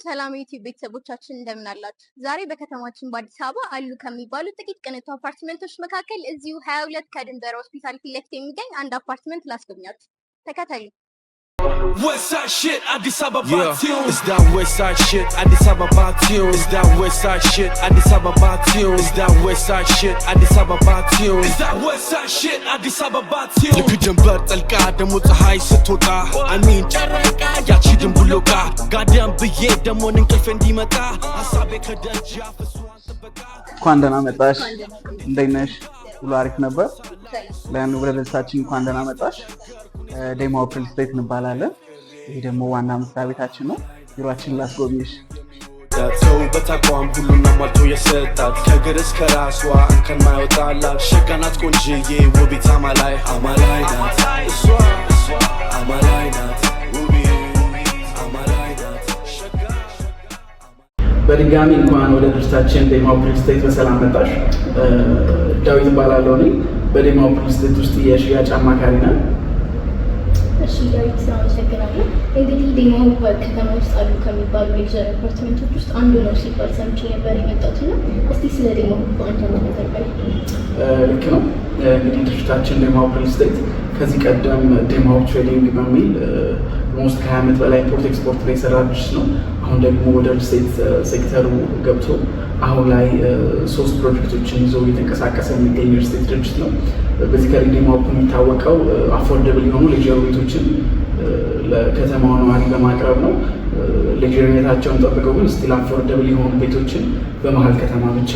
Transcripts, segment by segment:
ሰላም ዩቲዩብ ቤተሰቦቻችን እንደምን አላችሁ? ዛሬ በከተማችን በአዲስ አበባ አሉ ከሚባሉ ጥቂት ቅንጡ አፓርትመንቶች መካከል እዚሁ 22 ከድንበር ሆስፒታል ፊት ለፊት የሚገኝ አንድ አፓርትመንት ላስጎብኛችሁ። ተከታተሉ። Westside shit, Addis Ababa tune. It's that Westside shit, Addis Ababa tune. It's that Westside shit, Addis Ababa tune. It's that Westside shit, Addis Ababa tune. It's that Westside shit, Addis Ababa tune. ልክ ጀንበር ጠልቃ ደሞ ፀሐይ ስትወጣ አሚን ጨረቃ ያቺ ድንቡሎቃ ጋዳም ብዬ ደሞ እንቅልፍ እንዲመጣ ሐሳቤ ከደጃ ፍሷን ተበቃ። እንኳን ደህና መጣሽ። እንደት ነሽ? ሁሉ አሪፍ ነበር? ለያን ወደደሳችን እንኳን ደህና መጣሽ። ዴሞ ሪል ስቴት እንባላለን። ይሄ ደግሞ ዋና መስሪያ ቤታችን ነው። ቢሮአችን ላስጎብኝሽ። ሰው በተቋም ሁሉን አሟልቶ የሰጣት ከእግር እስከ ራሷ እንከን ማይወጣላት ሸጋናት ቆንጅዬ ውቢት አማላይ ናት እሷ አማላይ ናት አማላይ ናት። በድጋሚ እንኳን ወደ ድርጅታችን ዴሞ ሪል ስቴት በሰላም መጣሽ። ዳዊት እባላለሁ። እኔ በዴሞ ሪል ስቴት ውስጥ የሽያጭ አማካሪ ነኝ። እሺ ዳዊት አመሰግናለሁ። እንግዲህ ዴሞ በከተማ ውስጥ አሉ ከሚባሉ ሌክቸር አፓርትመንቶች ውስጥ አንዱ ነው ሲባል ሰምቼ ነበር የመጣሁትና እስቲ ስለ ዴሞ አንዳንድ ነገር በል። ልክ ነው። እንግዲህ ድርጅታችን ዴሞ ሪል ስቴት ከዚህ ቀደም ዴሞ ትሬዲንግ በሚል ሞስት ከ20 ዓመት በላይ ኢምፖርት ኤክስፖርት ላይ የሰራ ድርጅት ነው። አሁን ደግሞ ወደ ሪል ስቴት ሴክተሩ ገብቶ አሁን ላይ 3 ፕሮጀክቶችን ይዞ እየተንቀሳቀሰ የሚገኝ ሪል ስቴት ድርጅት ነው። ቤዚካሊ ዴሞ የሚታወቀው አፎርደብል የሆኑ ሌክቸር ቤቶችን ለከተማው ነዋሪ በማቅረብ ነው። ሌክቸርነታቸውን ጠብቀው ግን ስቲል አፎርደብል የሆኑ ቤቶችን በመሀል ከተማ ብቻ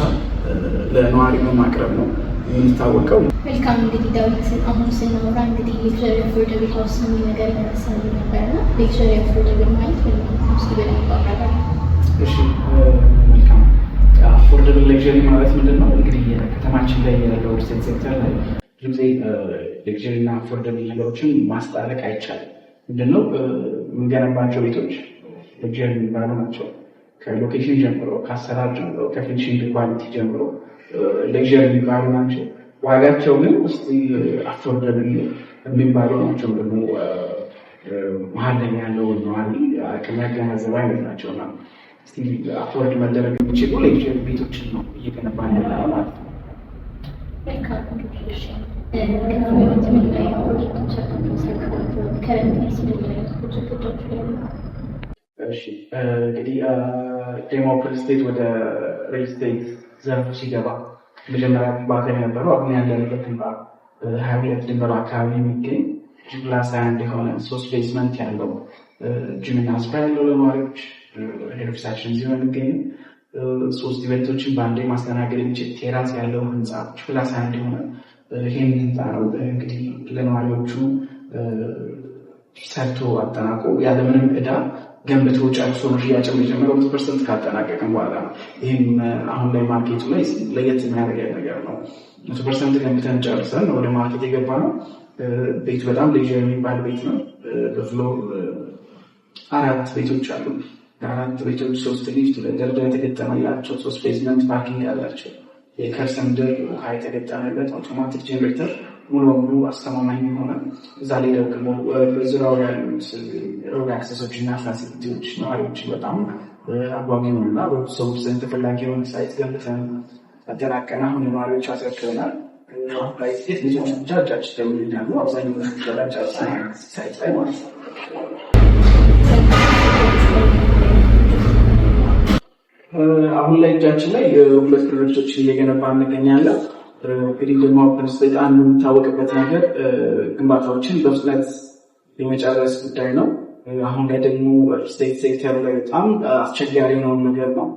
ለነዋሪ በማቅረብ ነው የሚታወቀው። መልካም። እንግዲህ ዳዊት አሁን ስናወራ እንግዲህ ሌክቸር አፎርደብል ሃውስ የሚል ነገር ያነሳል ነበርና ሌክቸር አፎርደብል ማለት ምን ማለት ነው? እስኪ በደንብ አብራራ። እሺ መልካም። አፎርደብል ሌክቸሪ ማለት ምንድን ነው? እንግዲህ ከተማችን ላይ ያለው ሪል ስቴት ሴክተር ላይ ብዙ ጊዜ ሌክቸሪ እና አፎርደብል ነገሮችን ማስታረቅ አይቻልም። ምንድነው የምንገነባቸው ቤቶች ሌክቸሪ የሚባሉ ናቸው። ከሎኬሽን ጀምሮ፣ ከአሰራር ጀምሮ፣ ከፊኒሽንግ ኳሊቲ ጀምሮ ሌክቸሪ የሚባሉ ናቸው። ዋጋቸው ግን ውስጥ አፎርደብል የሚባሉ ናቸው። ደግሞ መሀል ላይ ያለው ነዋሪ አቅም ያገናዘበ አይነት ናቸውና አፎርድ መደረግ የሚችሉ ሌክቸሪ ቤቶችን ነው እየገነባ ያለው ማለት ነው። እንግዲህ ዴሞ ሪል ስቴት ወደ ሪል ስቴት ዘርፉ ሲገባ መጀመሪያ ግንባታ የነበረው አሁን ያለንበት ግንባታ 22 ድንበር አካባቢ የሚገኝ ጂፕላስ 21 የሆነ 3 ቤዝመንት ያለው ጂምና ስፓ ያለው ለነዋሪዎች ሄዶክሳችን ሲሆን የሚገኝ 3 ኢቨንቶችን በአንዴ ማስተናገድ የሚችል ቴራስ ያለው ህንፃ ጂፕላስ 21 የሆነ ይህን ህንፃ ነው እንግዲህ ለነዋሪዎቹ ሰርቶ አጠናቆ ያለምንም ዕዳ ገንብቶ ጨርሶ ነው ሽያጭም የጀመረው 100% ካጠናቀቅም በኋላ ነው። ይህም አሁን ላይ ማርኬቱ ላይ ለየት የሚያደርገው ነገር ነው። 100% ገንብተን ጨርሰን ወደ ማርኬት የገባ ነው። ቤቱ በጣም ሌጀር የሚባል ቤት ነው። በፍሎር 4 ቤቶች አሉ። 4 ቤቶች 3 ሊፍት ደረጃ የተገጠመላቸው 3 ቤዝመንት ፓርኪንግ ያላቸው የከርሰ ምድር ውሃ የተገጠመለት አውቶማቲክ ጄኔሬተር ሙሉ በሙሉ አስተማማኝ የሆነ እዛ ላይ ደግሞ በዙሪያው ያሉት ሮድ አክሰሶች እና ፋሲሊቲዎች ነዋሪዎችን በጣም አጓጊ ነው እና በሰዎች ዘንድ ተፈላጊ የሆነ ሳይት ገንብተን አጠናቀን አሁን ነዋሪዎች አስረክበናል። ሴት ልጆች ብቻ እጃችን ተምልኛሉ። አብዛኛው ዳጫ ሳይት ላይ ማለት ነው። አሁን ላይ እጃችን ላይ 2 ፕሮጀክቶችን እየገነባ እንገኛለን። እንግዲህ ደግሞ ሪል ስቴት አንዱ የሚታወቅበት ነገር ግንባታዎችን በፍጥነት የመጨረስ ጉዳይ ነው። አሁን ላይ ደግሞ ሪል ስቴት ሴክተሩ ላይ በጣም አስቸጋሪ የሆነውን ነገር ነው።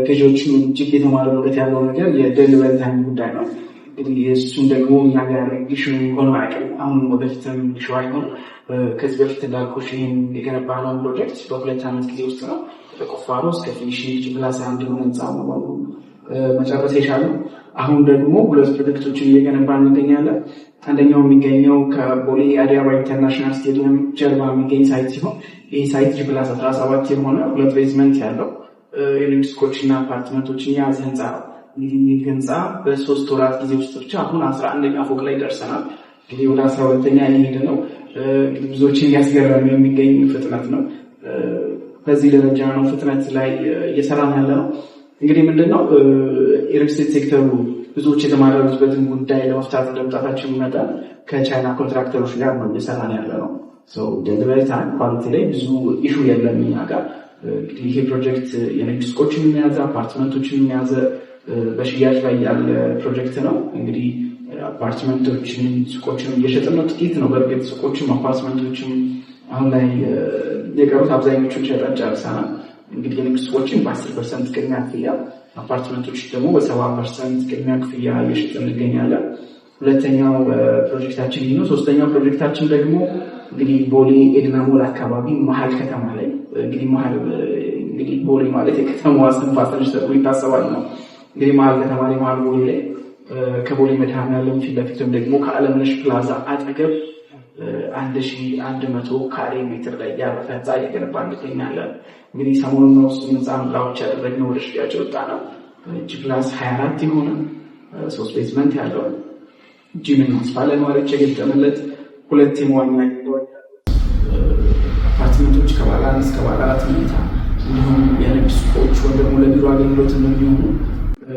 ገዢዎችም እጅግ የተማረሩበት ያለው ነገር የዴሊቨሪ ታይም ጉዳይ ነው። እንግዲህ እሱን ደግሞ እኛ ጋር ኢሹ ሆኖ አያውቅም። አሁን ወደፊትም ኢሹ አይሆን። ከዚህ በፊት እንዳልኩሽ ይህን የገነባነውን ፕሮጀክት በ2 ዓመት ጊዜ ውስጥ ነው ከቁፋሮ እስከ ፊኒሽንግ ጂፕላስ 1 የሆነ ህንፃ ነው መጨረስ የቻለው። አሁን ደግሞ 2 ፕሮጀክቶችን እየገነባ እንገኛለን። አንደኛው የሚገኘው ከቦሌ አዲስ አበባ ኢንተርናሽናል ስቴዲየም ጀርባ የሚገኝ ሳይት ሲሆን ይህ ሳይት ጂፕላስ 17 የሆነ 2 ቤዝመንት ያለው የንግድ ሱቆችና አፓርትመንቶችን የያዘ ህንፃ ነው። ይህ ህንፃ በ3 ወራት ጊዜ ውስጥ ብቻ አሁን 11ኛ ፎቅ ላይ ደርሰናል። እንግዲህ ወደ 12ኛ እየሄደ ነው። ብዙዎችን እያስገረመ የሚገኝ ፍጥነት ነው። በዚህ ደረጃ ነው ፍጥነት ላይ እየሰራን ያለ ነው። እንግዲህ ምንድነው ሪል ስቴት ሴክተሩ ብዙዎች የተማረሩበትን ጉዳይ ለመፍታት እንደመጣታችን መጠን ከቻይና ኮንትራክተሮች ጋር ነው እየሰራን ያለ ነው። ዴሊቨሪ ታይም ኳሊቲ ላይ ብዙ ኢሹ የለም እኛ ጋር። እንግዲህ ይሄ ፕሮጀክት የንግድ ሱቆችን የያዘ አፓርትመንቶችን የያዘ በሽያጭ ላይ ያለ ፕሮጀክት ነው። እንግዲህ አፓርትመንቶችን ሱቆችን እየሸጥን ነው። ጥቂት ነው በእርግጥ ሱቆችም አፓርትመንቶችም አሁን ላይ የቀሩት አብዛኞቹን ሸጠን ጨርሰናል። እንግዲህ የንግድ ሱቆችን በ10% ቅድሚያ ክፍያ፣ አፓርትመንቶች ደግሞ በ70% ቅድሚያ ክፍያ እየሸጥን እንገኛለን። ሁለተኛው ፕሮጀክታችን ይህ ነው። ሶስተኛው ፕሮጀክታችን ደግሞ እንግዲህ ቦሌ ኤድና ሞል አካባቢ መሀል ከተማ ላይ እንግዲህ ቦሌ ማለት የከተማዋ እስትንፋስ ነች ተብሎ ይታሰባል ነው። እንግዲህ መሀል ከተማ ላይ መሀል ቦሌ ላይ ከቦሌ መድኃኔዓለም ፊት ለፊትም ደግሞ ከአለምነሽ ፕላዛ አጠገብ 1100 ካሬ ሜትር ላይ ያረፈ ህንፃ እየገነባ እንገኛለን። እንግዲህ ሰሞኑን ነው ህንፃ ምራዎች ያደረግነው ወደ ሽያጭ ወጣ ነው። ጂፕላስ 24 የሆነ 3 ቤዝመንት ያለው ጂምን ማስፋለ ነዋሪዎች የገጠመለት 2 የመዋኛ ገንዳዎች አፓርትመንቶች ከባለ 1 እስከ ባለ 4 መኝታ እንዲሁም የንግድ ሱቆች ወይም ደግሞ ለቢሮ አገልግሎት የሚሆኑ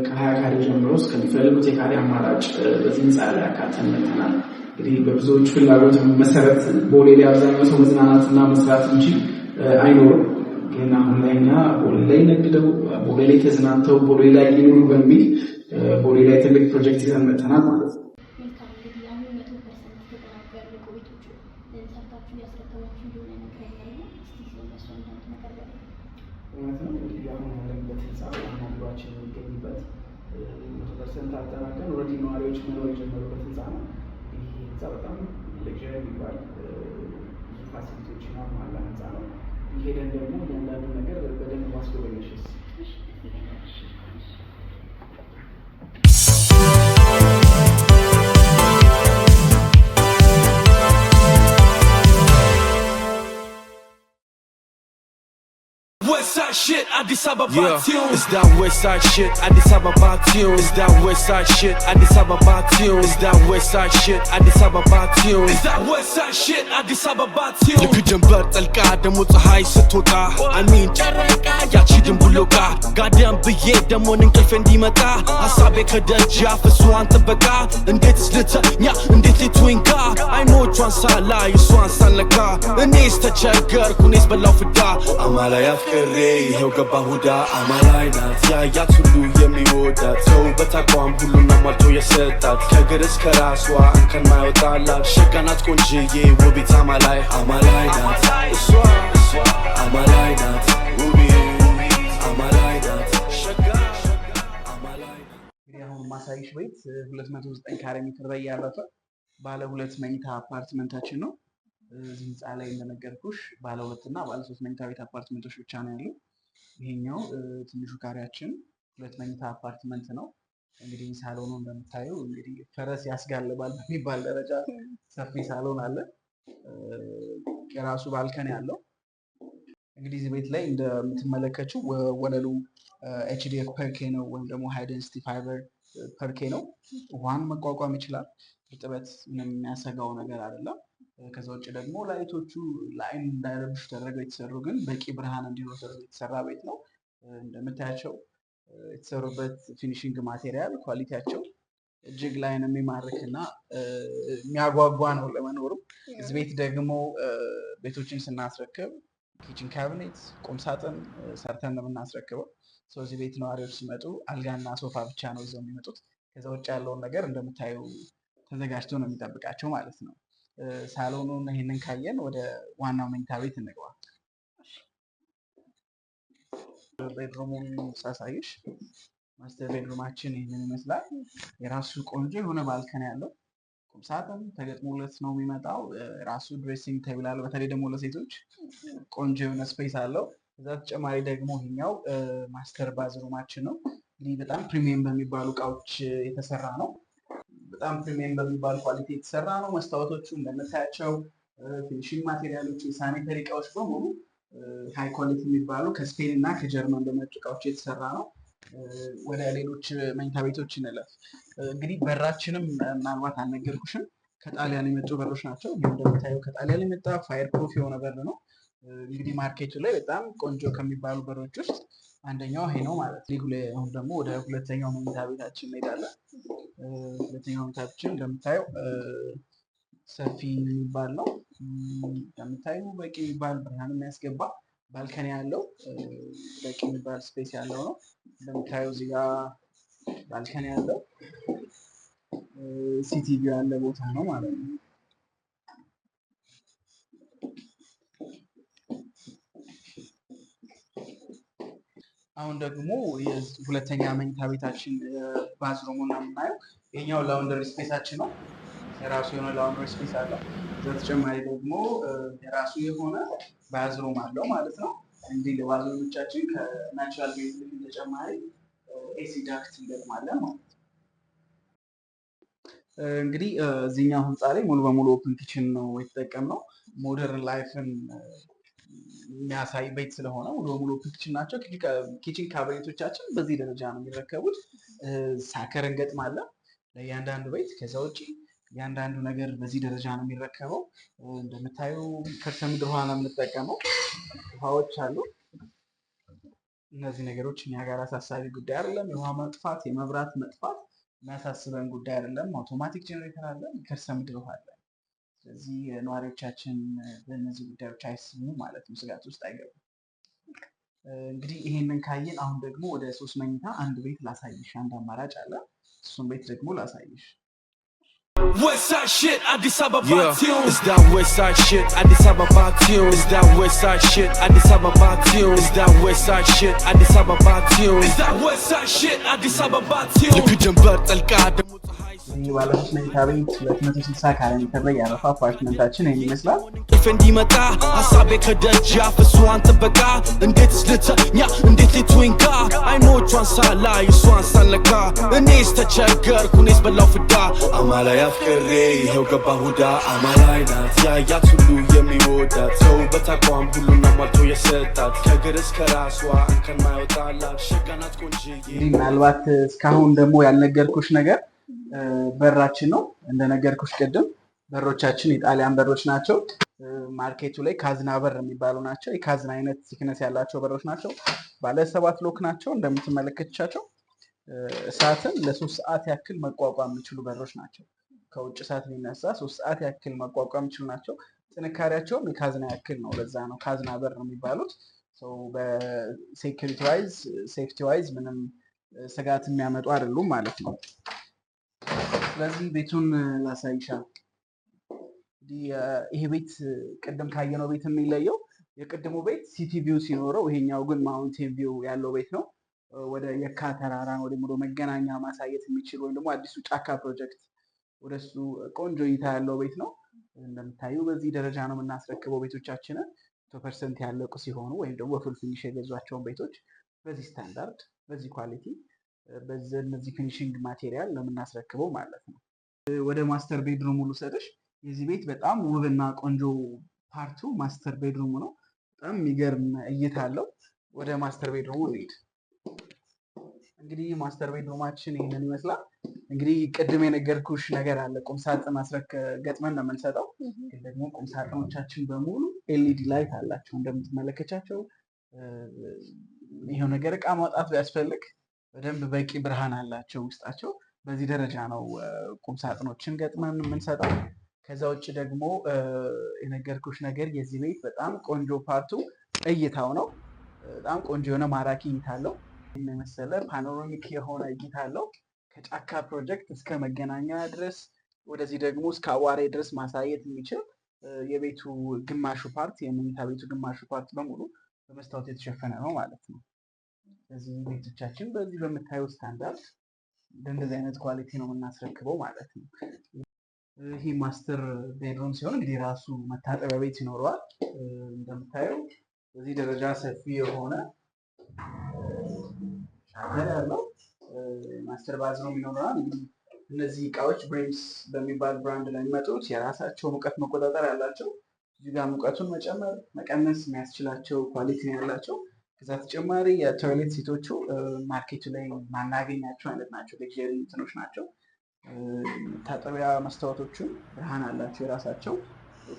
ከ20 ካሬ ጀምሮ እስከሚፈልጉት የካሬ አማራጭ በዚህ ህንፃ ላይ አካተን መጥተናል። እንግዲህ በብዙዎች ፍላጎት መሰረት ቦሌ ላይ አብዛኛው ሰው መዝናናትና መስራት እንጂ አይኖርም። ግን አሁን ላይ እኛ ቦሌ ላይ ነግደው ቦሌ ላይ ተዝናንተው ቦሌ ላይ ሊኖሩ በሚል ቦሌ ላይ ትልቅ ፕሮጀክት ይዘን መጥተናል ማለት ነው። አጠናቀን ኦልሬዲ ነዋሪዎች መኖር የጀመሩበት ህንፃ ነው። ይህ ህንፃ በጣም ለግዠሪ የሚባል ብዙ ፋሲሊቲዎችን ያሟላ ህንፃ ነው። ሄደን ደግሞ እያንዳንዱ ነገር በደንብ ማስጎበኘሽስ Westside shit, Addis Ababa tune. It's that Westside shit, Addis Ababa tune. It's that Westside shit, Addis Ababa tune. It's that Westside shit, Addis Ababa tune. It's that Westside shit, Addis Ababa tune. ልክ ጀንበር ጠልቃ ደሞ ፀሐይ ስትወጣ አሚን ጨረቃ ያቺ ድንቡሎቃ ጋዳም ብዬ ደሞ እንቅልፍ እንዲመጣ ሐሳቤ ከደጃፍ እሷን ጥበቃ እንዴት ልተኛ እንዴት ልትወንጋ አይኖቿን ሳላይ እሷን ሳልነካ እኔስ ተቸገርኩ እኔስ በላው ፍዳ አማላይ አፍቅሬ ይኸው ገባሁዳ አማላይ ናት ያያት ሁሉ የሚወዳት ሰው በታቋም ሁሉን አሟልቶ የሰጣት ከእግር እስከ ራሷ እንከን ማይወጣላት ሸጋ ናት ቆንጅዬ ውቢት አማላይ ናት እሷ አማላይ ናት ውቢት አማላይ ናት ሸጋ አማላይ ናት። እንግዲህ አሁን ማሳይሽ ቤት 209 ካሬ ሜትር ላይ ያረፈ ባለ 2 መኝታ አፓርትመንታችን ነው። እዚህ ህንፃ ላይ እንደነገርኩሽ ባለ 2 እና ባለ 3 መኝታ ቤት አፓርትመንቶች ብቻ ነው ያሉ። ይሄኛው ትንሹ ካሬያችን 2 መኝታ አፓርትመንት ነው። እንግዲህ ሳሎኑ እንደምታዩ እንግዲህ ፈረስ ያስጋልባል በሚባል ደረጃ ሰፊ ሳሎን አለ። የራሱ ባልከን ያለው እንግዲህ እዚህ ቤት ላይ እንደምትመለከችው ወለሉ ኤችዲኤፍ ፐርኬ ነው ወይም ደግሞ ሃይ ዴንሲቲ ፋይበር ፐርኬ ነው። ውሃን መቋቋም ይችላል። እርጥበት ምንም የሚያሰጋው ነገር አይደለም። ከዛ ውጭ ደግሞ ላይቶቹ ለአይን እንዳይረብሹ ተደረገው የተሰሩ ግን በቂ ብርሃን እንዲኖር ተደርጎ የተሰራ ቤት ነው። እንደምታያቸው የተሰሩበት ፊኒሽንግ ማቴሪያል ኳሊቲያቸው እጅግ ላይን የሚማርክና የሚያጓጓ ነው ለመኖሩ። እዚህ ቤት ደግሞ ቤቶችን ስናስረክብ ኪችን ካቢኔት፣ ቁምሳጥን ሰርተን ነው የምናስረክበው። እዚህ ቤት ነዋሪዎች ሲመጡ አልጋና ሶፋ ብቻ ነው ይዘው የሚመጡት። ከዛ ውጭ ያለውን ነገር እንደምታዩ ተዘጋጅቶ ነው የሚጠብቃቸው ማለት ነው። ሳሎኑን ይሄንን ካየን ወደ ዋናው መኝታ ቤት እንግባ። ቤድሩሙን ሳሳይሽ ማስተር ቤድሩማችን ይሄንን ይመስላል። የራሱ ቆንጆ የሆነ ባልከን ያለው ቁምሳጥን ተገጥሞለት ነው የሚመጣው። ራሱ ድሬሲንግ ቴብል አለው። በተለይ ደግሞ ለሴቶች ቆንጆ የሆነ ስፔስ አለው። ከዛ ተጨማሪ ደግሞ ይሄኛው ማስተር ባዝሩማችን ነው። እንግዲህ በጣም ፕሪሚየም በሚባሉ እቃዎች የተሰራ ነው። በጣም ፕሪሚየም በሚባል ኳሊቲ የተሰራ ነው። መስታወቶቹ እንደምታያቸው ፊኒሽንግ ማቴሪያሎቹ፣ የሳኒተሪ እቃዎች በሙሉ ሃይ ኳሊቲ የሚባሉ ከስፔን እና ከጀርመን በመጡ እቃዎች የተሰራ ነው። ወደ ሌሎች መኝታ ቤቶች እንለፍ። እንግዲህ በራችንም ምናልባት አልነገርኩሽም ከጣሊያን የመጡ በሮች ናቸው። እንደምታየው ከጣሊያን የመጣ ፋየር ፕሩፍ የሆነ በር ነው። እንግዲህ ማርኬቱ ላይ በጣም ቆንጆ ከሚባሉ በሮች ውስጥ አንደኛው ይሄ ነው ማለት ነው። አሁን ደግሞ ወደ ሁለተኛው መኝታ ቤታችን እንሄዳለን። ሁለተኛው መኝታ ቤታችን እንደምታየው ሰፊ የሚባል ነው። እንደምታዩ በቂ የሚባል ብርሃን የሚያስገባ ባልከኒ ያለው በቂ የሚባል ስፔስ ያለው ነው። እንደምታዩ እዚህ ጋር ባልከኒ ያለው ሲቲቪ ያለ ቦታ ነው ማለት ነው። አሁን ደግሞ ሁለተኛ መኝታ ቤታችን ባዝሩሙ ነው የምናየው። ይሄኛው ላውንደሪ ስፔሳችን ነው። የራሱ የሆነ ላውንደሪ ስፔስ አለው። በተጨማሪ ደግሞ የራሱ የሆነ ባዝሩም አለው ማለት ነው። እንዲህ ለባዝሩሞቻችን ከናቹራል ቬንቲሌሽን ተጨማሪ ኤሲ ዳክት እንገጥማለን ማለት ነው። እንግዲህ እዚህኛው ህንፃ ላይ ሙሉ በሙሉ ኦፕን ኪችን ነው የተጠቀምነው። ሞደርን ላይፍን የሚያሳይ ቤት ስለሆነ ሙሉ በሙሉ ኦፕን ኪችን ናቸው። ኪችን ካቢኔቶቻችን በዚህ ደረጃ ነው የሚረከቡት። ሳከር እንገጥማለን ለእያንዳንዱ ቤት። ከዛ ውጭ እያንዳንዱ ነገር በዚህ ደረጃ ነው የሚረከበው። እንደምታዩ ከርሰ ምድር ውሃ ነው የምንጠቀመው። ውሃዎች አሉ። እነዚህ ነገሮች እኛ ጋር አሳሳቢ ጉዳይ አይደለም። የውሃ መጥፋት፣ የመብራት መጥፋት የሚያሳስበን ጉዳይ አይደለም። አውቶማቲክ ጄኔሬተር አለ፣ ከርሰ ምድር ውሃ አለ። ስለዚህ ነዋሪዎቻችን በእነዚህ ጉዳዮች አይስሙም ማለት ነው፣ ስጋት ውስጥ አይገቡም። እንግዲህ ይሄንን ካየን አሁን ደግሞ ወደ 3 መኝታ አንድ ቤት ላሳይሽ። አንድ አማራጭ አለ። እሱን ቤት ደግሞ ላሳይሽ። Westside shit, Addis Ababa tune. It's that Westside shit, Addis Ababa tune. It's that Westside shit, Addis Ababa tune. It's that Westside shit, Addis Ababa tune. It's that Westside shit, Addis Ababa tune. ልክ ጀንበር ጠልቃ ደግሞ ይህ ባለሶስት መኝታ ቤት 260 ካሬ ሜትር ላይ ያረፈ አፓርትመንታችን ይህን ይመስላል። ቅልፍ እንዲመጣ ሀሳቤ ከደጃፍ እሷን ጥበቃ እንዴት ስለተኛ እንዴት ሌትወንጋ አይኖቿን ሳላ የሷን ሳለካ እኔስ ተቸገርኩ እኔስ በላው ፍዳ አማላይ አፍቅሬ ይኸው ገባ ሁዳ አማላይ ናት ያያት ሁሉ የሚወዳት ሰው በተቋም ሁሉን አሟልቶ የሰጣት ከእግር እስከ ራሷ እንከን ማይወጣላት ሸጋናት ቆንጅዬ። ምናልባት እስካሁን ደግሞ ያልነገርኩሽ ነገር በራችን ነው። እንደነገርኩሽ ቅድም በሮቻችን የጣሊያን በሮች ናቸው። ማርኬቱ ላይ ካዝና በር የሚባሉ ናቸው። የካዝና አይነት ቲክነስ ያላቸው በሮች ናቸው። ባለ 7 ሎክ ናቸው። እንደምትመለከቻቸው እሳትን ለ3 ሰዓት ያክል መቋቋም የሚችሉ በሮች ናቸው። ከውጭ እሳት የሚነሳ 3 ሰዓት ያክል መቋቋም የሚችሉ ናቸው። ጥንካሬያቸውም የካዝና ያክል ነው። ለዛ ነው ካዝና በር የሚባሉት። በሴኩሪቲ ዋይዝ ሴፍቲ ዋይዝ ምንም ስጋት የሚያመጡ አይደሉም ማለት ነው። ስለዚህ ቤቱን ላሳይሻል። ይሄ ቤት ቅድም ካየነው ቤት የሚለየው የቅድሙ ቤት ሲቲ ቪው ሲኖረው፣ ይሄኛው ግን ማውንቴን ቪው ያለው ቤት ነው። ወደ የካ ተራራን ወደ መገናኛ ማሳየት የሚችል ወይም ደግሞ አዲሱ ጫካ ፕሮጀክት ወደሱ ቆንጆ እይታ ያለው ቤት ነው። እንደምታዩ በዚህ ደረጃ ነው የምናስረክበው ቤቶቻችንን 100% ያለቁ ሲሆኑ ወይም ደግሞ በፉል ፊኒሽ የገዟቸውን ቤቶች በዚህ ስታንዳርድ በዚህ ኳሊቲ በዚህ ፊኒሽንግ ማቴሪያል ነው የምናስረክበው ማለት ነው። ወደ ማስተር ቤድሩሙ ልውሰድሽ። የዚህ ቤት በጣም ውብና ቆንጆ ፓርቱ ማስተር ቤድሩሙ ነው። በጣም የሚገርም እይታ አለው። ወደ ማስተር ቤድሩሙ እንሂድ። እንግዲህ ማስተር ቤድሩማችን ይህንን ይመስላል። እንግዲህ ቅድም የነገርኩሽ ነገር አለ። ቁምሳጥን ገጥመን ነው የምንሰጠው። ግን ደግሞ ቁምሳጥኖቻችን በሙሉ ኤልኢዲ ላይት አላቸው እንደምትመለከቻቸው። ይሄው ነገር እቃ ማውጣት ቢያስፈልግ በደንብ በቂ ብርሃን አላቸው ውስጣቸው። በዚህ ደረጃ ነው ቁምሳጥኖችን ገጥመን የምንሰጠው። ከዛ ውጭ ደግሞ የነገርኩሽ ነገር የዚህ ቤት በጣም ቆንጆ ፓርቱ እይታው ነው። በጣም ቆንጆ የሆነ ማራኪ እይታ አለው። የመሰለ ፓኖራሚክ የሆነ እይታ አለው። ከጫካ ፕሮጀክት እስከ መገናኛ ድረስ ወደዚህ ደግሞ እስከ አዋሬ ድረስ ማሳየት የሚችል የቤቱ ግማሹ ፓርት የመኝታ ቤቱ ግማሹ ፓርት በሙሉ በመስታወት የተሸፈነ ነው ማለት ነው። ስለዚህ ቤቶቻችን በዚህ በምታየው ስታንዳርድ እንደዚህ አይነት ኳሊቲ ነው የምናስረክበው ማለት ነው። ይሄ ማስተር ቤድሩም ሲሆን እንግዲህ ራሱ መታጠቢያ ቤት ይኖረዋል። እንደምታየው በዚህ ደረጃ ሰፊ የሆነ ሻወር ያለው ማስተር ባዝሩም ይኖረዋል። እንግዲህ እነዚህ እቃዎች ብሬምስ በሚባል ብራንድ ላይ የሚመጡት የራሳቸው ሙቀት መቆጣጠር ያላቸው፣ እዚህ ጋር ሙቀቱን መጨመር መቀነስ የሚያስችላቸው ኳሊቲ ነው ያላቸው። ከዛ ተጨማሪ የቶይሌት ሴቶቹ ማርኬቱ ላይ ማናገኛቸው አይነት ናቸው። ሌክዠሪ እንትኖች ናቸው። መታጠቢያ መስታወቶቹ ብርሃን አላቸው የራሳቸው።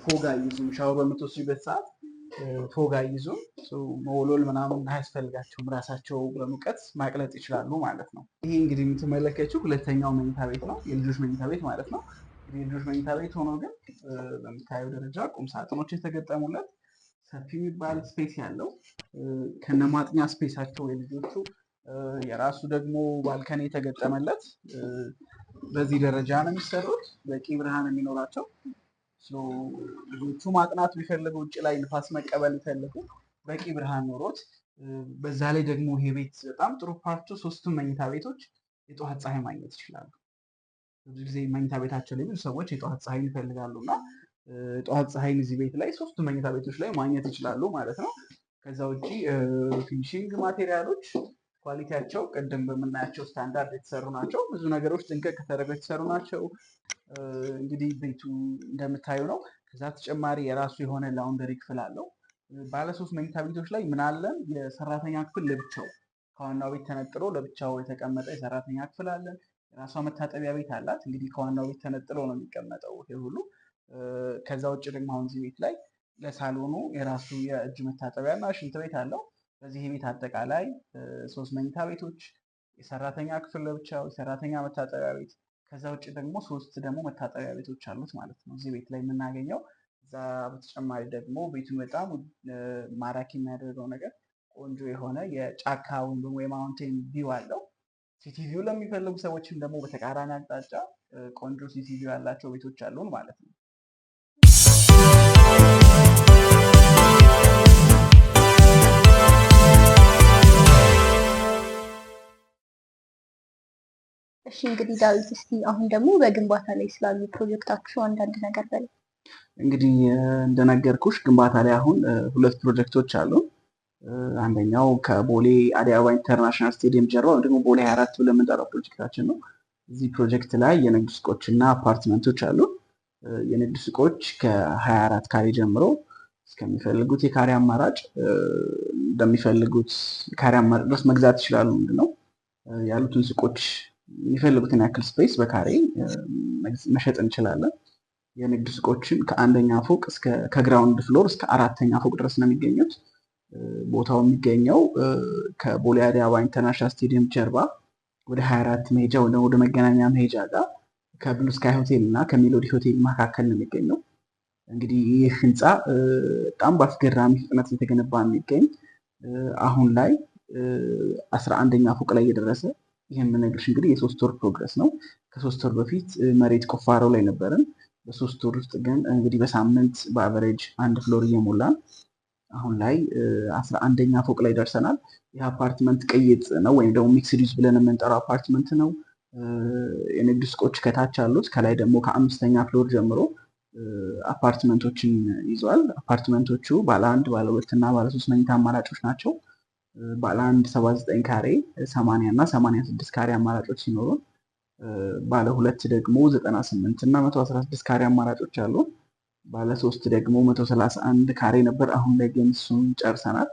ፎግ አይዙም። ሻወር በምትወስዱበት ሰዓት ፎጋ ይዞ መወሎል ምናምን አያስፈልጋቸውም። ራሳቸው በሙቀት ማቅለጥ ይችላሉ ማለት ነው። ይሄ እንግዲህ የምትመለከችው ሁለተኛው መኝታ ቤት ነው፣ የልጆች መኝታ ቤት ማለት ነው። እንግዲህ የልጆች መኝታ ቤት ሆኖ ግን በምታየው ደረጃ ቁም ሳጥኖች የተገጠሙለት ሰፊ የሚባል ስፔስ ያለው ከነማጥኛ ስፔሳቸው የልጆቹ የራሱ ደግሞ ባልከኒ የተገጠመለት በዚህ ደረጃ ነው የሚሰሩት። በቂ ብርሃን የሚኖራቸው ልጆቹ ማጥናት ቢፈልጉ ውጭ ላይ ንፋስ መቀበል ቢፈልጉ በቂ ብርሃን ኖሮት፣ በዛ ላይ ደግሞ ይሄ ቤት በጣም ጥሩ ፓርቱ ሶስቱም መኝታ ቤቶች የጠዋት ፀሐይ ማግኘት ይችላሉ። ብዙ ጊዜ መኝታ ቤታቸው ላይ ብዙ ሰዎች የጠዋት ፀሐይ ይፈልጋሉ እና የጠዋት ፀሐይን እዚህ ቤት ላይ ሶስቱም መኝታ ቤቶች ላይ ማግኘት ይችላሉ ማለት ነው። ከዛ ውጭ ፊኒሺንግ ማቴሪያሎች ኳሊቲያቸው ቅድም በምናያቸው ስታንዳርድ የተሰሩ ናቸው። ብዙ ነገሮች ጥንቅቅ ተደርገው የተሰሩ ናቸው። እንግዲህ ቤቱ እንደምታዩ ነው። ከዛ ተጨማሪ የራሱ የሆነ ላውንደሪ ክፍል አለው። ባለሶስት መኝታ ቤቶች ላይ ምን አለን? የሰራተኛ ክፍል ለብቻው ከዋናው ቤት ተነጥሎ ለብቻው የተቀመጠ የሰራተኛ ክፍል አለን። የራሷ መታጠቢያ ቤት አላት። እንግዲህ ከዋናው ቤት ተነጥሎ ነው የሚቀመጠው ይሄ ሁሉ። ከዛ ውጭ ደግሞ አሁን እዚህ ቤት ላይ ለሳሎኑ የራሱ የእጅ መታጠቢያ እና ሽንት ቤት አለው። በዚህ ቤት አጠቃላይ 3 መኝታ ቤቶች፣ የሰራተኛ ክፍል ለብቻው፣ የሰራተኛ መታጠቢያ ቤት፣ ከዛ ውጭ ደግሞ 3 ደግሞ መታጠቢያ ቤቶች አሉት ማለት ነው እዚህ ቤት ላይ የምናገኘው። እዛ በተጨማሪ ደግሞ ቤቱን በጣም ማራኪ የሚያደርገው ነገር ቆንጆ የሆነ የጫካ ወይም ደግሞ የማውንቴን ቪው አለው። ሲቲቪው ለሚፈልጉ ሰዎችም ደግሞ በተቃራኒ አቅጣጫ ቆንጆ ሲቲቪው ያላቸው ቤቶች አሉን ማለት ነው። እሺ እንግዲህ ዳዊት እስቲ አሁን ደግሞ በግንባታ ላይ ስላሉ ፕሮጀክታችሁ አንዳንድ ነገር በል። እንግዲህ እንደነገርኩሽ ግንባታ ላይ አሁን 2 ፕሮጀክቶች አሉ። አንደኛው ከቦሌ አዲስ አበባ ኢንተርናሽናል ስቴዲየም ጀርባ ወይም ደግሞ ቦሌ 24 ብለን የምንጠራው ፕሮጀክታችን ነው። እዚህ ፕሮጀክት ላይ የንግድ ሱቆች እና አፓርትመንቶች አሉ። የንግድ ሱቆች ከ24 ካሬ ጀምሮ እስከሚፈልጉት የካሬ አማራጭ እንደሚፈልጉት የካሬ አማራጭ ድረስ መግዛት ይችላሉ። ምንድነው ያሉትን ሱቆች የሚፈልጉትን ያክል ስፔስ በካሬ መሸጥ እንችላለን። የንግድ ሱቆችን ከአንደኛ ፎቅ ከግራውንድ ፍሎር እስከ 4ኛ ፎቅ ድረስ ነው የሚገኙት። ቦታው የሚገኘው ከቦሌ አዲስ አበባ ኢንተርናሽናል ስቴዲየም ጀርባ ወደ 24 መሄጃ ወደ መገናኛ መሄጃ ጋር ከብሉ ስካይ ሆቴል እና ከሜሎዲ ሆቴል መካከል ነው የሚገኘው። እንግዲህ ይህ ህንፃ በጣም በአስገራሚ ፍጥነት የተገነባ የሚገኝ አሁን ላይ 11ኛ ፎቅ ላይ የደረሰ ይህን የምነግርሽ እንግዲህ የ3 ወር ፕሮግረስ ነው። ከ3 ወር በፊት መሬት ቁፋሮ ላይ ነበርን። በ3 ወር ውስጥ ግን እንግዲህ በሳምንት በአቨሬጅ 1 ፍሎር እየሞላን አሁን ላይ 11ኛ ፎቅ ላይ ደርሰናል። ይህ አፓርትመንት ቅይጥ ነው ወይም ደግሞ ሚክስድ ዩዝ ብለን የምንጠራው አፓርትመንት ነው። የንግድ ሱቆች ከታች አሉት። ከላይ ደግሞ ከ5ኛ ፍሎር ጀምሮ አፓርትመንቶችን ይዟል። አፓርትመንቶቹ ባለ 1፣ ባለ 2 እና ባለ 3 መኝታ አማራጮች ናቸው። ባለ 1 79 ካሬ፣ 80 እና 86 ካሬ አማራጮች ሲኖሩ ባለ 2 ደግሞ 98 እና 116 ካሬ አማራጮች አሉ። ባለ 3 ደግሞ 131 ካሬ ነበር። አሁን ላይ ግን እሱን ጨርሰናል።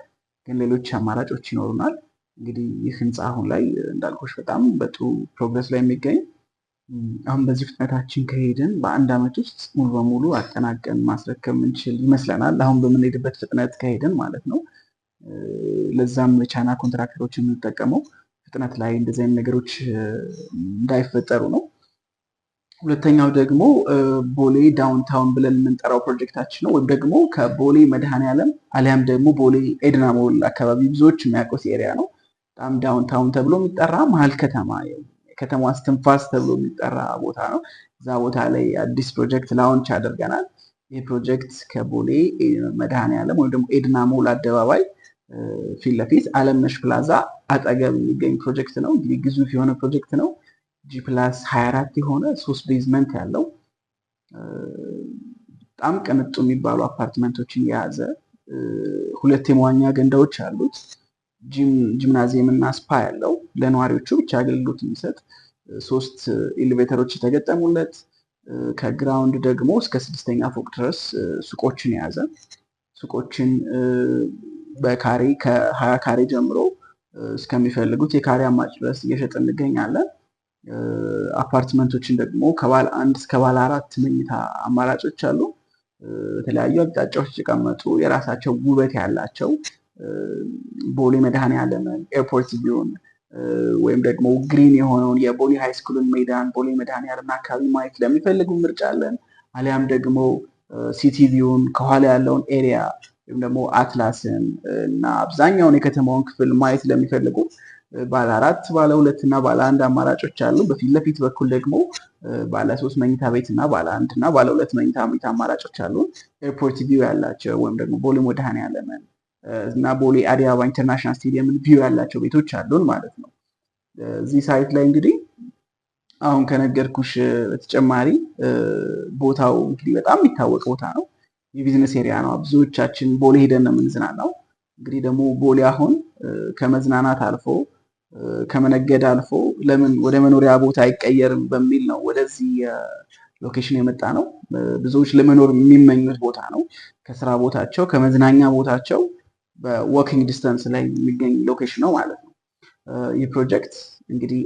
ግን ሌሎች አማራጮች ይኖሩናል። እንግዲህ ይህ ህንፃ አሁን ላይ እንዳልኩሽ በጣም በጥሩ ፕሮግረስ ላይ የሚገኝ አሁን በዚህ ፍጥነታችን ከሄድን በ1 ዓመት ውስጥ ሙሉ በሙሉ አጠናቀን ማስረከብ የምንችል ይመስለናል። አሁን በምንሄድበት ፍጥነት ከሄድን ማለት ነው። ለዛም የቻይና ኮንትራክተሮች የምንጠቀመው ፍጥነት ላይ እንደዚህ አይነት ነገሮች እንዳይፈጠሩ ነው። ሁለተኛው ደግሞ ቦሌ ዳውንታውን ብለን የምንጠራው ፕሮጀክታችን ነው። ወይም ደግሞ ከቦሌ መድኃኔዓለም አሊያም ደግሞ ቦሌ ኤድና ሞል አካባቢ ብዙዎች የሚያውቁት ኤሪያ ነው። በጣም ዳውንታውን ተብሎ የሚጠራ መሀል ከተማ የከተማ እስትንፋስ ተብሎ የሚጠራ ቦታ ነው። እዛ ቦታ ላይ አዲስ ፕሮጀክት ላውንች አድርገናል። ይህ ፕሮጀክት ከቦሌ መድኃኔዓለም ወይም ደግሞ ኤድና ሞል አደባባይ ፊት ለፊት አለምነሽ ፕላዛ አጠገብ የሚገኝ ፕሮጀክት ነው። እንግዲህ ግዙፍ የሆነ ፕሮጀክት ነው። G+24 የሆነ 3 ቤዝመንት ያለው በጣም ቅንጡ የሚባሉ አፓርትመንቶችን የያዘ 2 የመዋኛ ገንዳዎች ያሉት ጂምናዚየም እና ስፓ ያለው ለነዋሪዎቹ ብቻ አገልግሎት የሚሰጥ 3 ኤሌቬተሮች የተገጠሙለት ከግራውንድ ደግሞ እስከ 6ኛ ፎቅ ድረስ ሱቆችን የያዘ ሱቆችን በካሬ ከ20 ካሬ ጀምሮ እስከሚፈልጉት የካሬ አማራጭ ድረስ እየሸጥን እንገኛለን። አፓርትመንቶችን ደግሞ ከባለ 1 እስከ ባለ 4 መኝታ አማራጮች አሉ። በተለያዩ አቅጣጫዎች የተቀመጡ የራሳቸው ውበት ያላቸው ቦሌ መድኃኔዓለምን ኤርፖርት ቪውን ወይም ደግሞ ግሪን የሆነውን የቦሌ ሃይስኩልን ሜዳን ቦሌ መድኃኔዓለም አካባቢ ማየት ለሚፈልጉ ምርጫ አለን። አሊያም ደግሞ ሲቲ ቪውን ከኋላ ያለውን ኤሪያ ወይም ደግሞ አትላስን እና አብዛኛውን የከተማውን ክፍል ማየት ለሚፈልጉ ባለ 4 ባለ 2 እና ባለ 1 አማራጮች አሉ። በፊት ለፊት በኩል ደግሞ ባለ 3 መኝታ ቤት እና ባለ 1 እና ባለ 2 መኝታ ቤት አማራጮች አሉ። ኤርፖርት ቪው ያላቸው ወይም ደግሞ ቦሌ መድኃኔዓለምን እና ቦሌ አዲስ አበባ ኢንተርናሽናል ስቴዲየምን ቪው ያላቸው ቤቶች አሉን ማለት ነው። እዚህ ሳይት ላይ እንግዲህ አሁን ከነገርኩሽ በተጨማሪ ቦታው እንግዲህ በጣም የሚታወቅ ቦታ ነው። የቢዝነስ ኤሪያ ነው። ብዙዎቻችን ቦሌ ሄደን ነው የምንዝናናው። እንግዲህ ደግሞ ቦሌ አሁን ከመዝናናት አልፎ ከመነገድ አልፎ ለምን ወደ መኖሪያ ቦታ አይቀየርም በሚል ነው ወደዚህ ሎኬሽን የመጣ ነው። ብዙዎች ለመኖር የሚመኙት ቦታ ነው። ከስራ ቦታቸው ከመዝናኛ ቦታቸው በዎኪንግ ዲስታንስ ላይ የሚገኝ ሎኬሽን ነው ማለት ነው። ይህ ፕሮጀክት እንግዲህ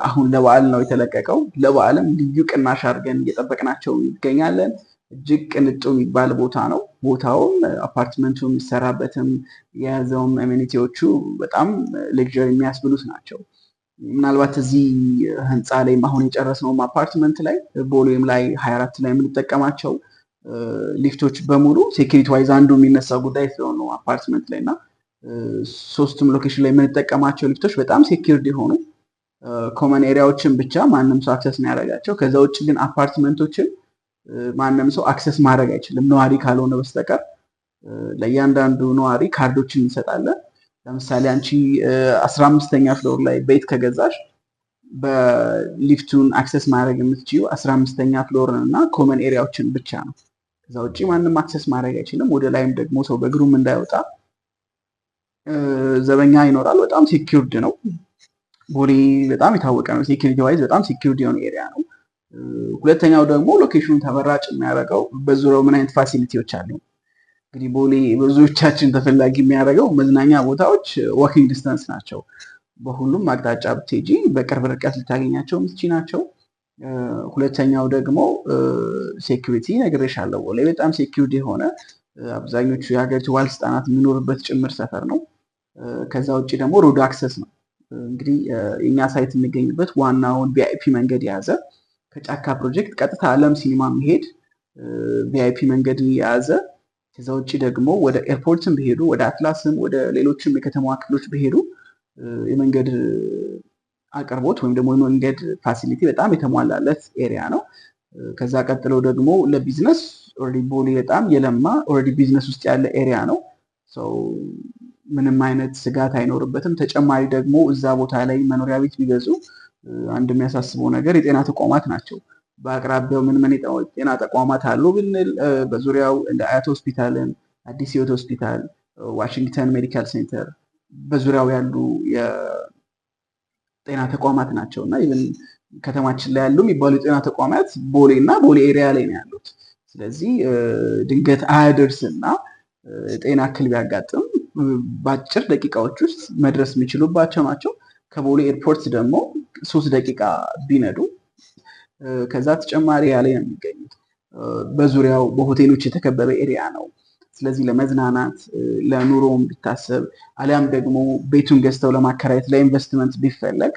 አሁን ለበዓል ነው የተለቀቀው። ለበዓልም ልዩ ቅናሽ አድርገን እየጠበቅናቸው ይገኛለን። እጅግ ቅንጡ የሚባል ቦታ ነው። ቦታውም አፓርትመንቱ የሚሰራበትም የያዘውም አሜኒቲዎቹ በጣም ሌክዠሪ የሚያስብሉት ናቸው። ምናልባት እዚህ ህንፃ ላይ አሁን የጨረስነውም አፓርትመንት ላይ ቦሌም ላይ 24 ላይ የምንጠቀማቸው ሊፍቶች በሙሉ ሴኪሪቲ ዋይዝ አንዱ የሚነሳው ጉዳይ ስለሆነ አፓርትመንት ላይ እና 3ቱም ሎኬሽን ላይ የምንጠቀማቸው ሊፍቶች በጣም ሴኪርድ የሆኑ ኮመን ኤሪያዎችን ብቻ ማንም ሰው አክሰስ የሚያደርጋቸው፣ ከዛ ውጭ ግን አፓርትመንቶችን ማንም ሰው አክሰስ ማድረግ አይችልም ነዋሪ ካልሆነ በስተቀር። ለእያንዳንዱ ነዋሪ ካርዶችን እንሰጣለን። ለምሳሌ አንቺ 15ኛ ፍሎር ላይ ቤት ከገዛሽ በሊፍቱን አክሰስ ማድረግ የምትችዩ 15ኛ ፍሎርን እና ኮመን ኤሪያዎችን ብቻ ነው። ከዛ ውጭ ማንም አክሰስ ማድረግ አይችልም። ወደ ላይም ደግሞ ሰው በእግሩም እንዳይወጣ ዘበኛ ይኖራል። በጣም ሴኪርድ ነው። ቦሌ በጣም የታወቀ ነው። ሴኪሪቲ ዋይዝ በጣም ሴኪርድ የሆነ ኤሪያ ነው። ሁለተኛው ደግሞ ሎኬሽኑን ተመራጭ የሚያደርገው በዙሪያው ምን አይነት ፋሲሊቲዎች አሉ። እንግዲህ ቦሌ ብዙዎቻችን ተፈላጊ የሚያደርገው መዝናኛ ቦታዎች ዋኪንግ ዲስታንስ ናቸው። በሁሉም አቅጣጫ ብትሄጂ በቅርብ ርቀት ልታገኛቸው የምትቺ ናቸው። ሁለተኛው ደግሞ ሴኪሪቲ ነግሬሻለሁ። ቦሌ በጣም ሴኪርድ የሆነ አብዛኞቹ የሀገሪቱ ባለስልጣናት የሚኖርበት ጭምር ሰፈር ነው። ከዛ ውጭ ደግሞ ሮድ አክሰስ ነው። እንግዲህ የኛ ሳይት የሚገኝበት ዋናውን ቪአይፒ መንገድ የያዘ ከጫካ ፕሮጀክት ቀጥታ አለም ሲኒማ የሚሄድ ቪአይፒ መንገድ የያዘ፣ ከዛ ውጭ ደግሞ ወደ ኤርፖርትም ቢሄዱ ወደ አትላስም ወደ ሌሎችም የከተማዋ ክፍሎች ቢሄዱ የመንገድ አቅርቦት ወይም ደግሞ የመንገድ ፋሲሊቲ በጣም የተሟላለት ኤሪያ ነው። ከዛ ቀጥሎ ደግሞ ለቢዝነስ ኦልሬዲ ቦሌ በጣም የለማ ኦልሬዲ ቢዝነስ ውስጥ ያለ ኤሪያ ነው። ምንም አይነት ስጋት አይኖርበትም። ተጨማሪ ደግሞ እዛ ቦታ ላይ መኖሪያ ቤት ቢገዙ አንድ የሚያሳስበው ነገር የጤና ተቋማት ናቸው። በአቅራቢያው ምን የጤና ተቋማት አሉ ብንል በዙሪያው እንደ አያት ሆስፒታልን፣ አዲስ ህይወት ሆስፒታል፣ ዋሽንግተን ሜዲካል ሴንተር በዙሪያው ያሉ የጤና ተቋማት ናቸው እና ኢቭን ከተማችን ላይ ያሉ የሚባሉ የጤና ተቋማት ቦሌ እና ቦሌ ኤሪያ ላይ ነው ያሉት። ስለዚህ ድንገት አያደርስና ጤና እክል ቢያጋጥም በአጭር ደቂቃዎች ውስጥ መድረስ የሚችሉባቸው ናቸው። ከቦሌ ኤርፖርት ደግሞ 3 ደቂቃ ቢነዱ ከዛ ተጨማሪ ያለ ነው የሚገኙት። በዙሪያው በሆቴሎች የተከበበ ኤሪያ ነው። ስለዚህ ለመዝናናት ለኑሮም ቢታሰብ አሊያም ደግሞ ቤቱን ገዝተው ለማከራየት ለኢንቨስትመንት ቢፈለግ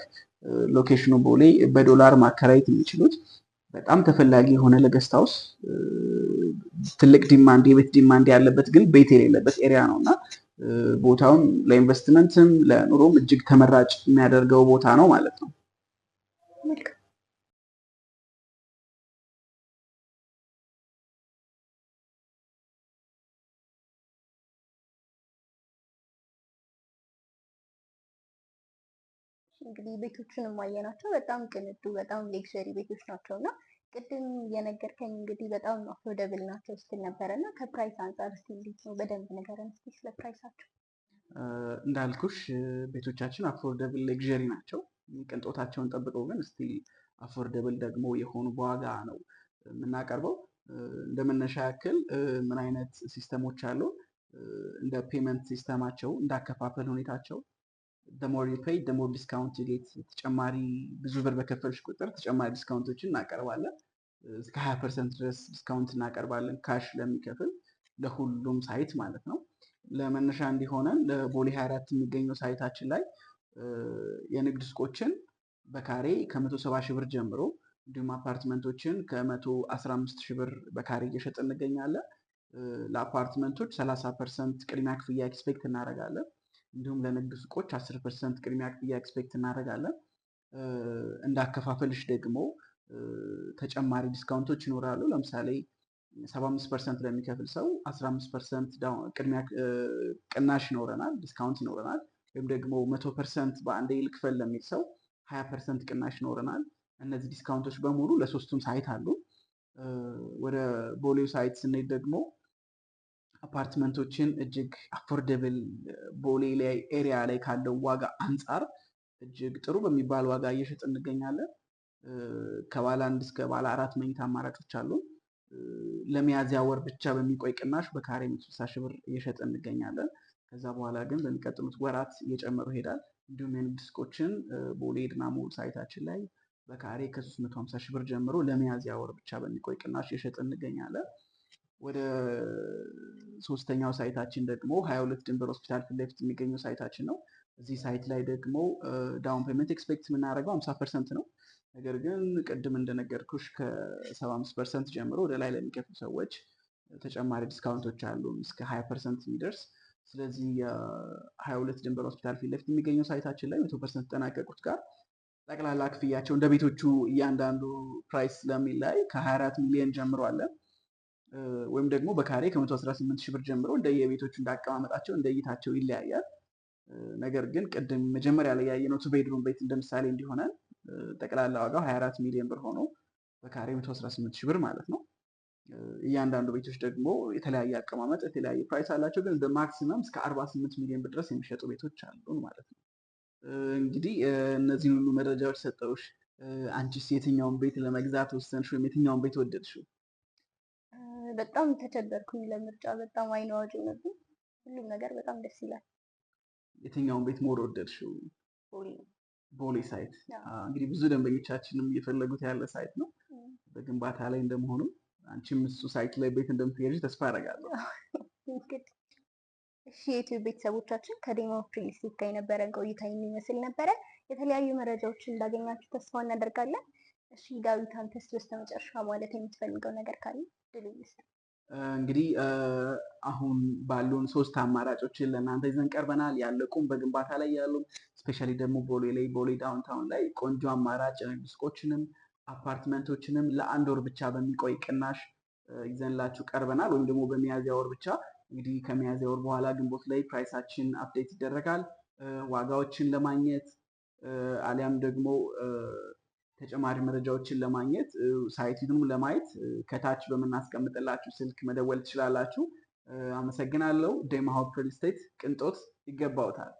ሎኬሽኑ ቦሌ በዶላር ማከራየት የሚችሉት በጣም ተፈላጊ የሆነ ለገስት ሃውስ ትልቅ ዲማንድ የቤት ዲማንድ ያለበት ግን ቤት የሌለበት ኤሪያ ነው እና ቦታውን ለኢንቨስትመንትም ለኑሮም እጅግ ተመራጭ የሚያደርገው ቦታ ነው ማለት ነው። እንግዲህ ቤቶቹን የማየናቸው በጣም ቅንጡ በጣም ሌክዠሪ ቤቶች ናቸው እና ቅድም የነገርከኝ እንግዲህ በጣም አፎርደብል ናቸው ስትል ነበረ እና ከፕራይስ አንጻር እስኪ እንዴት ነው? በደንብ ንገረን እስኪ ስለ ፕራይሳቸው። እንዳልኩሽ ቤቶቻችን አፎርደብል ሌክዠሪ ናቸው። ቅንጦታቸውን ጠብቀው ግን ስቲል አፎርደብል ደግሞ የሆኑ በዋጋ ነው የምናቀርበው። እንደመነሻ ያክል ምን አይነት ሲስተሞች አሉ? እንደ ፔመንት ሲስተማቸው እንዳከፋፈል ሁኔታቸው the more you pay the more discount you get። ተጨማሪ ብዙ ብር በከፈልሽ ቁጥር ተጨማሪ ዲስካውንቶችን እናቀርባለን። እስከ 20% ድረስ ዲስካውንት እናቀርባለን ካሽ ለሚከፍል ለሁሉም ሳይት ማለት ነው። ለመነሻ እንዲሆነን ለቦሌ 24 የሚገኘው ሳይታችን ላይ የንግድ ሱቆችን በካሬ ከ170 ሺህ ብር ጀምሮ እንዲሁም አፓርትመንቶችን ከ115 ሺህ ብር በካሬ እየሸጥ እንገኛለን። ለአፓርትመንቶች 30% ቅድሚያ ክፍያ ኤክስፔክት እናደርጋለን። እንዲሁም ለንግድ ሱቆች 10% ቅድሚያ ክፍያ ኤክስፔክት እናደርጋለን። እንዳከፋፈልሽ ደግሞ ተጨማሪ ዲስካውንቶች ይኖራሉ። ለምሳሌ 75% ለሚከፍል ሰው 15% ቅድሚያ ቅናሽ ይኖረናል፣ ዲስካውንት ይኖረናል። ወይም ደግሞ 100% በአንዴ ልክፈል ለሚል ሰው 20% ቅናሽ ይኖረናል። እነዚህ ዲስካውንቶች በሙሉ ለሶስቱም ሳይት አሉ። ወደ ቦሌው ሳይት ስንሄድ ደግሞ አፓርትመንቶችን እጅግ አፎርደብል ቦሌ ላይ ኤሪያ ላይ ካለው ዋጋ አንጻር እጅግ ጥሩ በሚባል ዋጋ እየሸጥ እንገኛለን። ከባለ 1 እስከ ባለ 4 መኝታ አማራጮች አሉ። ለሚያዝያ ወር ብቻ በሚቆይ ቅናሽ በካሬ 160 ሺህ ብር እየሸጥ እንገኛለን። ከዛ በኋላ ግን በሚቀጥሉት ወራት እየጨመሩ ይሄዳል። እንዲሁም የንግድ ሱቆችን ቦሌ ድና ሞል ሳይታችን ላይ በካሬ ከ350 ሺህ ብር ጀምሮ ለሚያዝያ ወር ብቻ በሚቆይ ቅናሽ እየሸጥ እንገኛለን። ወደ ሶስተኛው ሳይታችን ደግሞ 22 ድንበር ሆስፒታል ፊት ለፊት የሚገኘው ሳይታችን ነው። እዚህ ሳይት ላይ ደግሞ ዳውን ፔመንት ኤክስፔክት የምናደርገው 50% ነው። ነገር ግን ቅድም እንደነገርኩሽ ከ75% ጀምሮ ወደ ላይ ለሚከፍሉ ሰዎች ተጨማሪ ዲስካውንቶች አሉ እስከ 20% የሚደርስ። ስለዚህ የ22 ድንበር ሆስፒታል ፊት ለፊት የሚገኘው ሳይታችን ላይ 100% ተጠናቀቁት ጋር ጠቅላላ ክፍያቸው እንደ ቤቶቹ እያንዳንዱ ፕራይስ ስለሚላይ ከ24 ሚሊዮን ጀምሮ አለ። ወይም ደግሞ በካሬ ከ118 ሺህ ብር ጀምሮ እንደየቤቶቹ እንዳቀማመጣቸው እንደይታቸው ይለያያል። ነገር ግን ቅድም መጀመሪያ ላይ ያየነው ቱ ቤድሩም ቤት እንደምሳሌ እንዲሆነን ጠቅላላ ዋጋው 24 ሚሊዮን ብር ሆኖ በካሬ 118 ሺህ ብር ማለት ነው። እያንዳንዱ ቤቶች ደግሞ የተለያየ አቀማመጥ የተለያየ ፕራይስ አላቸው። ግን በማክሲመም እስከ 48 ሚሊዮን ብር ድረስ የሚሸጡ ቤቶች አሉን ማለት ነው። እንግዲህ እነዚህን ሁሉ መረጃዎች ሰጠውሽ። አንቺስ የትኛውን ቤት ለመግዛት ወሰንሽ ወይም የትኛውን ቤት ወደድሽው? በጣም ተቸገርኩኝ ለምርጫ። በጣም አይን አዋጅ ነበር። ሁሉም ነገር በጣም ደስ ይላል። የትኛውን ቤት ሞር ወደድሽው? ቦሌ ሳይት። እንግዲህ ብዙ ደንበኞቻችንም እየፈለጉት ያለ ሳይት ነው። በግንባታ ላይ እንደመሆኑ አንቺም እሱ ሳይት ላይ ቤት እንደምትገዢ ተስፋ አደርጋለሁ። እሺ የዩቲዩብ ቤተሰቦቻችን ከዴማ ሪል ስቴት ጋር የነበረን ቆይታ የሚመስል ነበረ። የተለያዩ መረጃዎችን እንዳገኛችሁ ተስፋ እናደርጋለን። እሺ ዳዊት፣ አንተስ በስተመጨረሻ ማለት የምትፈልገው ነገር ካለ ድል ይስጥ። እንግዲህ አሁን ባሉን 3 አማራጮችን ለእናንተ ይዘን ቀርበናል። ያለቁም በግንባታ ላይ ያሉ ስፔሻሊ ደግሞ ቦሌ ላይ ቦሌ ዳውንታውን ላይ ቆንጆ አማራጭ የንግድ ሱቆችንም አፓርትመንቶችንም ለአንድ ወር ብቻ በሚቆይ ቅናሽ ይዘንላችሁ ቀርበናል። ወይም ደግሞ በሚያዝያ ወር ብቻ። እንግዲህ ከሚያዝያ ወር በኋላ ግንቦት ላይ ፕራይሳችን አፕዴት ይደረጋል። ዋጋዎችን ለማግኘት አሊያም ደግሞ ተጨማሪ መረጃዎችን ለማግኘት ሳይቱንም ለማየት ከታች በምናስቀምጥላችሁ ስልክ መደወል ትችላላችሁ። አመሰግናለሁ። ዴማ ሆፕ ሪል ስቴት ቅንጦት ይገባውታል።